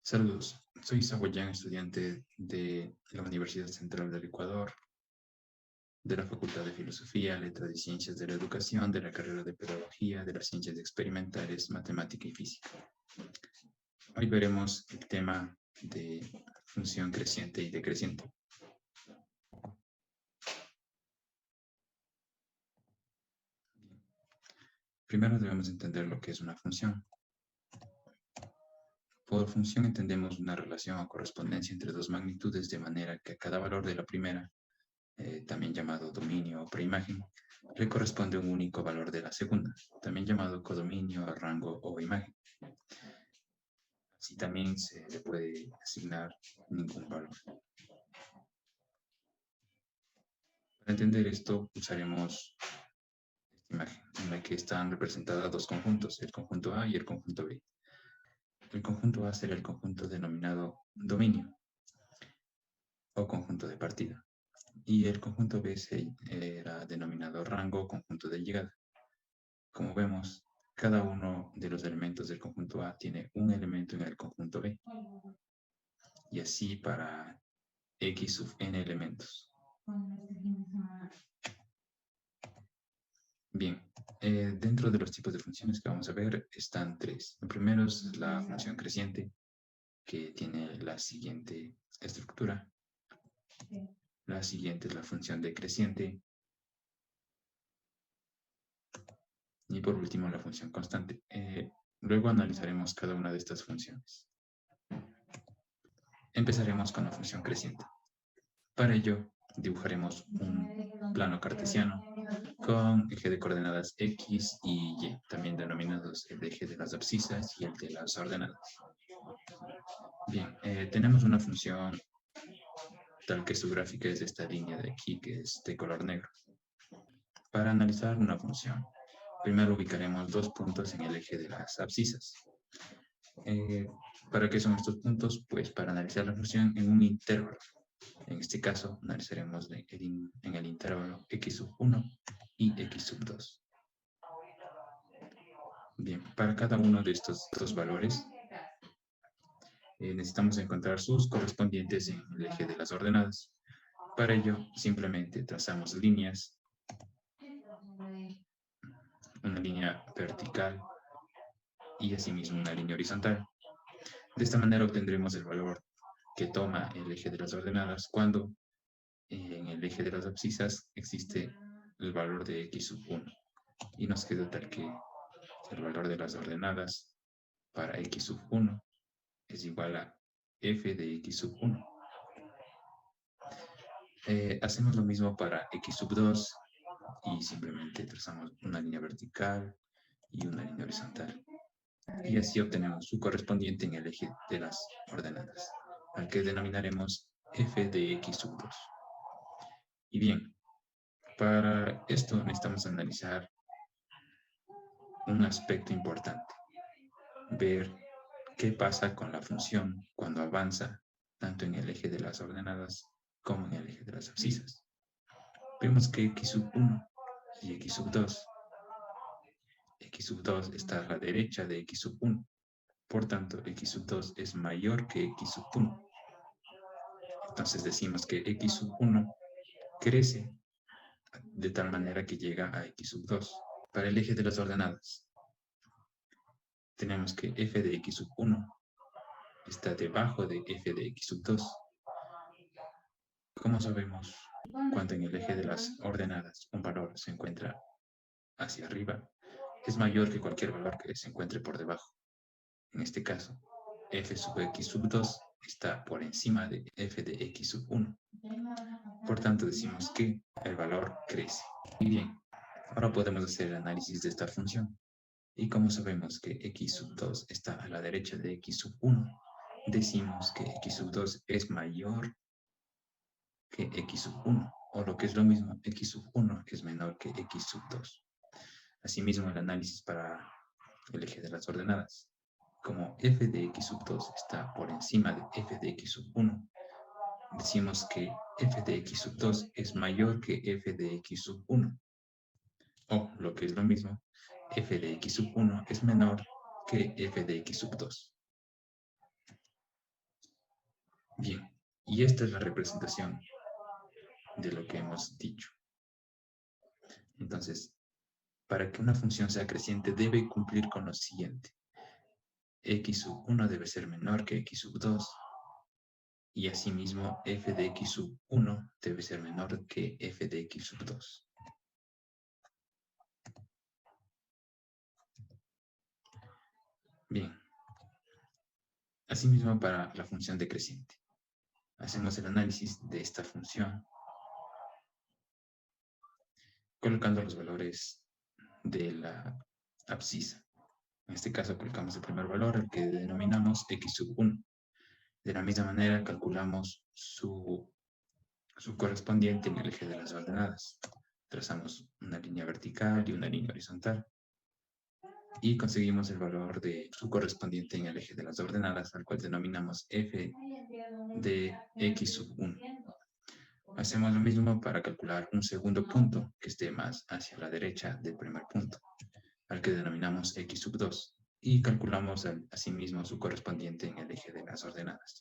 Saludos, soy Sahuayán, estudiante de la Universidad Central del Ecuador, de la Facultad de Filosofía, Letras y Ciencias de la Educación, de la carrera de Pedagogía, de las Ciencias Experimentales, Matemática y Física. Hoy veremos el tema de función creciente y decreciente. Primero debemos entender lo que es una función. Por función entendemos una relación o correspondencia entre dos magnitudes, de manera que a cada valor de la primera, también llamado dominio o preimagen, le corresponde un único valor de la segunda, también llamado codominio, rango o imagen. Así también se le puede asignar ningún valor. Para entender esto, usaremos esta imagen en la que están representadas dos conjuntos, el conjunto A y el conjunto B. El conjunto A será el conjunto denominado dominio o conjunto de partida, y el conjunto B era denominado rango o conjunto de llegada. Como vemos, cada uno de los elementos del conjunto A tiene un elemento en el conjunto B, y así para X sub n elementos. Bien, dentro de los tipos de funciones que vamos a ver están tres. El primero es la función creciente, que tiene la siguiente estructura. La siguiente es la función decreciente. Y por último, la función constante. Luego analizaremos cada una de estas funciones. Empezaremos con la función creciente. Para ello, dibujaremos un plano cartesiano con eje de coordenadas X y Y, también denominados el eje de las abscisas y el de las ordenadas. Bien, tenemos una función tal que su gráfica es esta línea de aquí, que es de color negro. Para analizar una función, primero ubicaremos dos puntos en el eje de las abscisas. ¿Para qué son estos puntos? Pues para analizar la función en un intervalo. En este caso, analizaremos en el intervalo x sub 1 y x sub 2. Bien, para cada uno de estos dos valores, necesitamos encontrar sus correspondientes en el eje de las ordenadas. Para ello, simplemente trazamos líneas, una línea vertical y asimismo una línea horizontal. De esta manera obtendremos el valor que toma el eje de las ordenadas cuando en el eje de las abscisas existe el valor de x sub 1 y nos queda tal que el valor de las ordenadas para x sub 1 es igual a f de x sub 1. Hacemos lo mismo para x sub 2 y simplemente trazamos una línea vertical y una línea horizontal. Y así obtenemos su correspondiente en el eje de las ordenadas, al que denominaremos f de x sub 2. Y bien, para esto necesitamos analizar un aspecto importante, ver qué pasa con la función cuando avanza tanto en el eje de las ordenadas como en el eje de las abscisas. Vemos que x sub 1 y x sub 2 está a la derecha de x sub 1, por tanto x sub 2 es mayor que x sub 1. Entonces decimos que x sub 1 crece de tal manera que llega a x sub 2. Para el eje de las ordenadas, tenemos que f de x sub 1 está debajo de f de x sub 2. ¿Cómo sabemos cuando en el eje de las ordenadas un valor se encuentra hacia arriba? Es mayor que cualquier valor que se encuentre por debajo. En este caso, f sub x sub 2 está por encima de f de x sub 1. Por tanto, decimos que el valor crece. Muy bien, ahora podemos hacer el análisis de esta función. Y como sabemos que x sub 2 está a la derecha de x sub 1, decimos que x sub 2 es mayor que x sub 1, o lo que es lo mismo, x sub 1 es menor que x sub 2. Asimismo, el análisis para el eje de las ordenadas. Como f de x sub 2 está por encima de f de x sub 1, decimos que f de x sub 2 es mayor que f de x sub 1. O, lo que es lo mismo, f de x sub 1 es menor que f de x sub 2. Bien, y esta es la representación de lo que hemos dicho. Entonces, para que una función sea creciente debe cumplir con lo siguiente. X sub 1 debe ser menor que X sub 2 y asimismo f de X sub 1 debe ser menor que f de X sub 2. Bien, asimismo para la función decreciente. Hacemos el análisis de esta función colocando los valores de la abscisa. En este caso colocamos el primer valor, el que denominamos X sub 1. De la misma manera calculamos su correspondiente en el eje de las ordenadas. Trazamos una línea vertical y una línea horizontal. Y conseguimos el valor de su correspondiente en el eje de las ordenadas, al cual denominamos f de x sub 1. Hacemos lo mismo para calcular un segundo punto que esté más hacia la derecha del primer punto, al que denominamos x sub 2. Y calculamos asimismo su correspondiente en el eje de las ordenadas.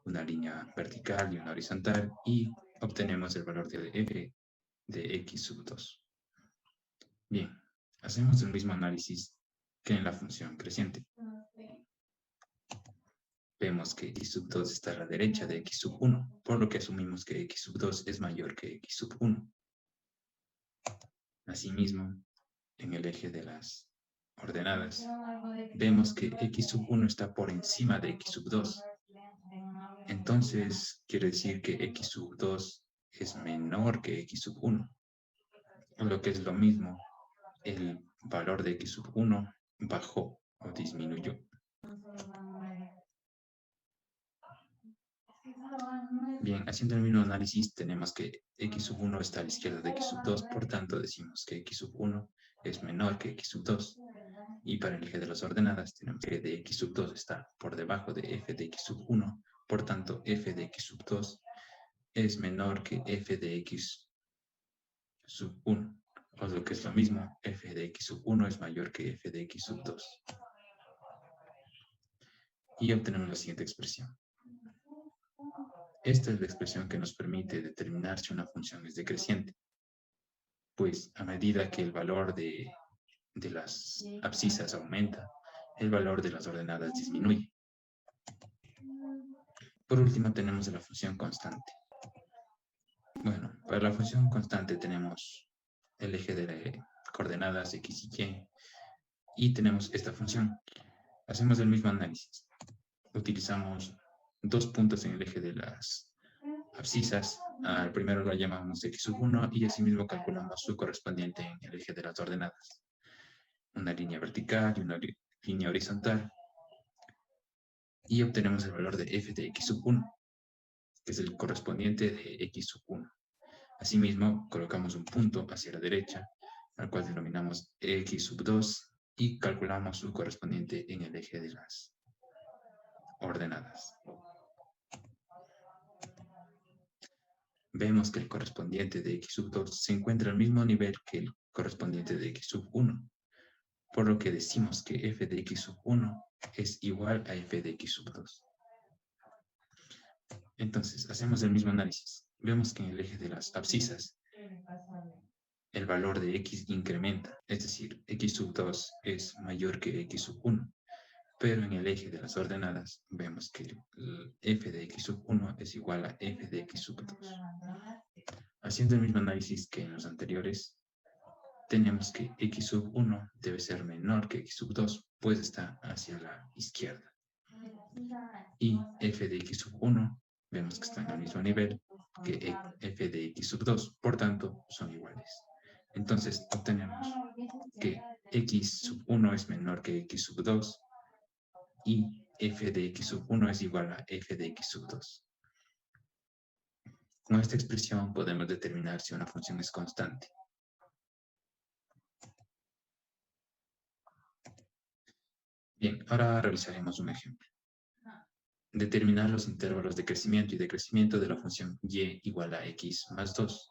Una línea vertical y una horizontal, y obtenemos el valor de f de x sub 2. Bien, hacemos el mismo análisis que en la función creciente. Vemos que x sub 2 está a la derecha de x sub 1, por lo que asumimos que x sub 2 es mayor que x sub 1. Asimismo, en el eje de las ordenadas, vemos que x sub 1 está por encima de x sub 2. Entonces, quiere decir que x sub 2 es menor que x sub 1. Lo que es lo mismo, el valor de x sub 1 bajó o disminuyó. Bien, haciendo el mismo análisis, tenemos que x sub 1 está a la izquierda de x sub 2, por tanto decimos que x sub 1 es menor que x sub 2. Y para el eje de las ordenadas tenemos que de x sub 2 está por debajo de f de x sub 1, por tanto f de x sub 2 es menor que f de x sub 1. O lo que es lo mismo, f de x sub 1 es mayor que f de x sub 2. Y obtenemos la siguiente expresión. Esta es la expresión que nos permite determinar si una función es decreciente. Pues a medida que el valor de las abscisas aumenta, el valor de las ordenadas disminuye. Por último, tenemos la función constante. Bueno, para la función constante tenemos el eje de coordenadas x y y, y tenemos esta función. Hacemos el mismo análisis. Utilizamos dos puntos en el eje de las abscisas. Al primero lo llamamos x sub 1 y asimismo calculamos su correspondiente en el eje de las ordenadas. Una línea vertical y una línea horizontal. Y obtenemos el valor de f de x sub 1, que es el correspondiente de x sub 1. Asimismo, colocamos un punto hacia la derecha, al cual denominamos x sub 2, y calculamos su correspondiente en el eje de las ordenadas. Vemos que el correspondiente de x sub 2 se encuentra al mismo nivel que el correspondiente de x sub 1, por lo que decimos que f de x sub 1 es igual a f de x sub 2. Entonces, hacemos el mismo análisis. Vemos que en el eje de las abscisas, el valor de x incrementa, es decir, x sub 2 es mayor que x sub 1. Pero en el eje de las ordenadas vemos que f de x sub 1 es igual a f de x sub 2. Haciendo el mismo análisis que en los anteriores, tenemos que x sub 1 debe ser menor que x sub 2, pues está hacia la izquierda. Y f de x sub 1 vemos que están al mismo nivel que f de x sub 2, por tanto son iguales. Entonces obtenemos que x sub 1 es menor que x sub 2 y f de x sub 1 es igual a f de x sub 2. Con esta expresión podemos determinar si una función es constante. Bien, ahora realizaremos un ejemplo. Determinar los intervalos de crecimiento y decrecimiento de la función y igual a x más 2.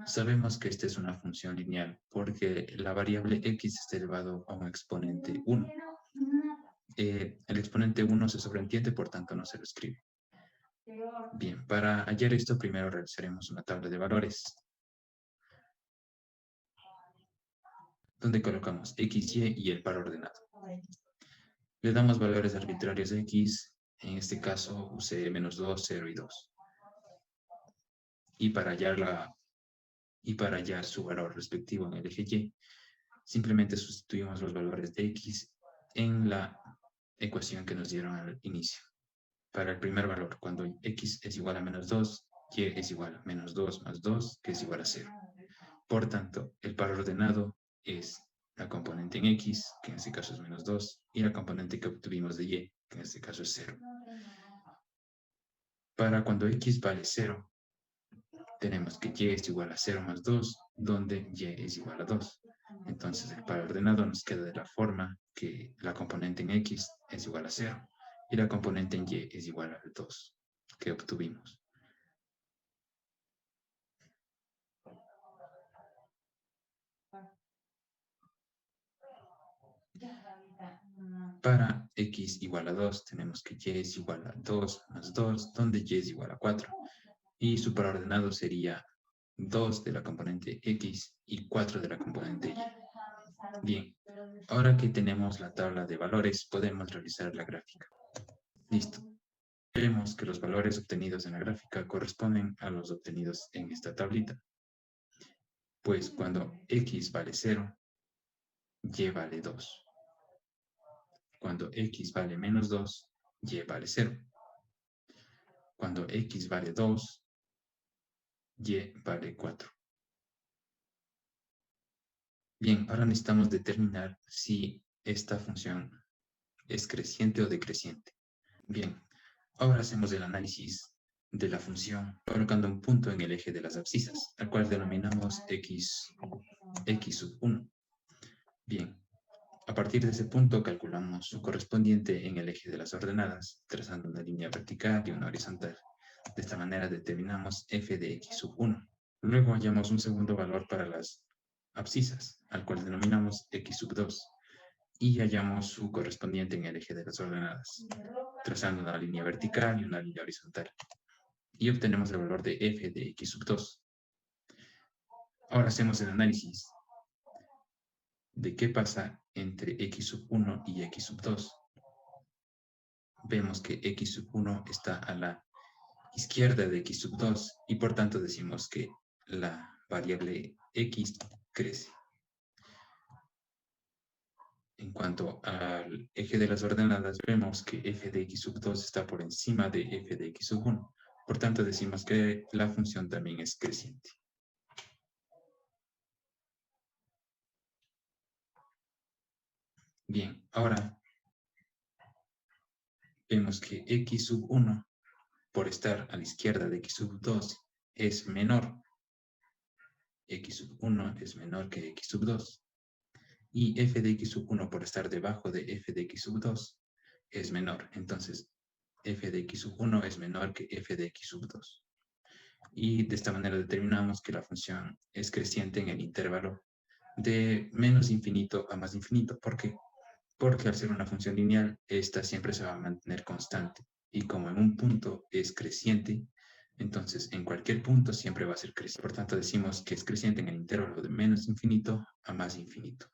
Sabemos que esta es una función lineal porque la variable x está elevado a un exponente 1. El exponente 1 se sobreentiende, por tanto no se lo escribe. Bien, para hallar esto, primero realizaremos una tabla de valores, donde colocamos x, y y el par ordenado. Le damos valores arbitrarios a x, en este caso usé -2, 0 y 2. Y para hallar su valor respectivo en el eje y, simplemente sustituimos los valores de x en la ecuación que nos dieron al inicio. Para el primer valor, cuando x es igual a -2, y es igual a -2 más 2, que es igual a 0. Por tanto, el par ordenado es la componente en x, que en este caso es -2, y la componente que obtuvimos de y, que en este caso es 0. Para cuando x vale 0, tenemos que y es igual a 0 más 2, donde y es igual a 2. Entonces, el par ordenado nos queda de la forma que la componente en x es igual a 0 y la componente en y es igual a 2, que obtuvimos. Para x igual a 2, tenemos que y es igual a 2 más 2, donde y es igual a 4. Y su par ordenado sería 2 de la componente x y 4 de la componente y. Bien, ahora que tenemos la tabla de valores, podemos realizar la gráfica. Listo. Vemos que los valores obtenidos en la gráfica corresponden a los obtenidos en esta tablita. Pues cuando x vale 0, y vale 2. Cuando x vale -2, y vale 0. Cuando x vale 2, y vale 4. Bien, ahora necesitamos determinar si esta función es creciente o decreciente. Bien, ahora hacemos el análisis de la función colocando un punto en el eje de las abscisas, al cual denominamos x sub 1. Bien, a partir de ese punto calculamos su correspondiente en el eje de las ordenadas, trazando una línea vertical y una horizontal. De esta manera determinamos f de x sub 1. Luego hallamos un segundo valor para las abscisas, al cual denominamos x sub 2, y hallamos su correspondiente en el eje de las ordenadas, trazando una línea vertical y una línea horizontal. Y obtenemos el valor de f de x sub 2. Ahora hacemos el análisis de qué pasa entre x sub 1 y x sub 2. Vemos que x sub 1 está a la izquierda de x sub 2 y por tanto decimos que la variable x crece. En cuanto al eje de las ordenadas, vemos que f de x sub 2 está por encima de f de x sub 1. Por tanto, decimos que la función también es creciente. Bien, ahora vemos que x sub 1, por estar a la izquierda de x sub 2, es menor. X sub 1 es menor que x sub 2. Y f de x sub 1, por estar debajo de f de x sub 2, es menor. Entonces, f de x sub 1 es menor que f de x sub 2. Y de esta manera determinamos que la función es creciente en el intervalo de menos infinito a más infinito. ¿Por qué? Porque al ser una función lineal, esta siempre se va a mantener constante. Y como en un punto es creciente, entonces en cualquier punto siempre va a ser creciente. Por tanto, decimos que es creciente en el intervalo de menos infinito a más infinito.